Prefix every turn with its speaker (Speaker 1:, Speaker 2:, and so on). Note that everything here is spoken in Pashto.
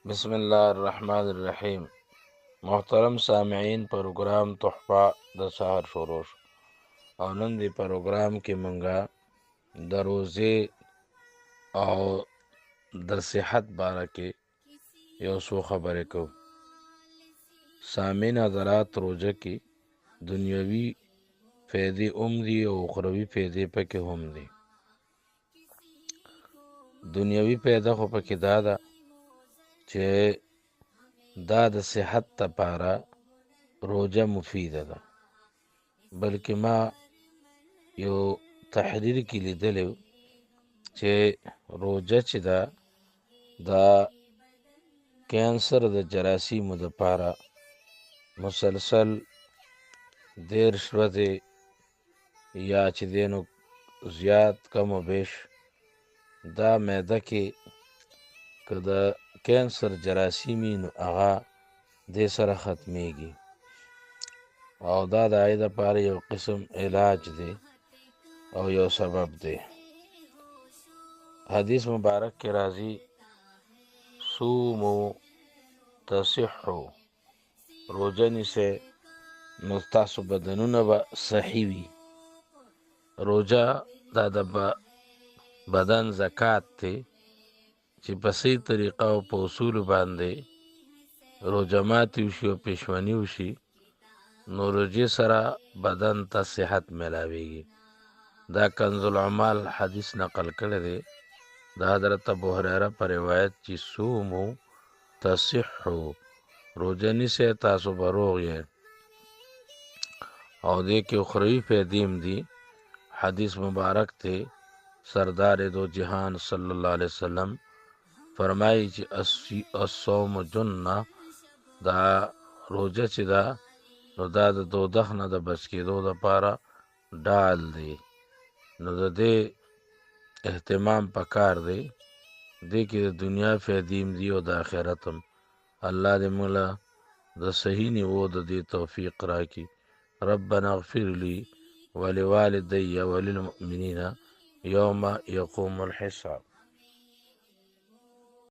Speaker 1: بسم الله الرحمن الرحیم. محترم سامعین، پروګرام تحفه د سهار شروع شو او نن دی پروګرام کې مونږه د روزې او د صحت باره کې یو څو خبرې کوو. سامعین حضرات، روزه کې دنیوي فایدې هم دي او اخروي فایدې پکې هم دي. دنیوي فایده خو پکې دا ده چې دا د صحت لپاره روزه مفیده ده، بلکې ما یو تحریر کې لیدلی چې روزه چې ده دا کینسر د جراثیمو دپاره مسلسل 10 ورځې یا چې دی نو زیات کم و بیش دا معده کې که د کینسر جراثیمي نو هغه دې سره ختمیږي او دا د هغې دپاره یو قسم علاج دی او یو سبب دی. حدیث مبارک کې راځي صومو تصحو، روزه نیسئ نو ستاسو بدنونه به صحي وي. روزه دا د بدن زکات دی چې په صحیح طریقه او په اصولو باندې روزه ماتې وشي او پېشمني وشي نو روژې سره بدن ته صحت میلاویږي. دا کنز العمال حدیث نقل کړی دی د حضرت ابو هریره په روایت چې صومو تصحو، روزه نیسئ تاسو به روغ یې. او دې کې اخروي فایدې هم دي. حدیث مبارک دی سردار دو جهان صلی الله علیه وسلم فرمایي چې الصوم جنه، دا روزه چې ده نو دا د دوزخ نه د بچ کېدو دپاره ډال دی. نو د دې اهتمام پکار دی. دې کې د دنیا فایدې هم دي او د آخرت هم. الله دې موږ له د صحیح نیوو د دې توفیق راکړي. ربنا اغفر لي ولوالدي وللمؤمنین یوم یقوم الحساب.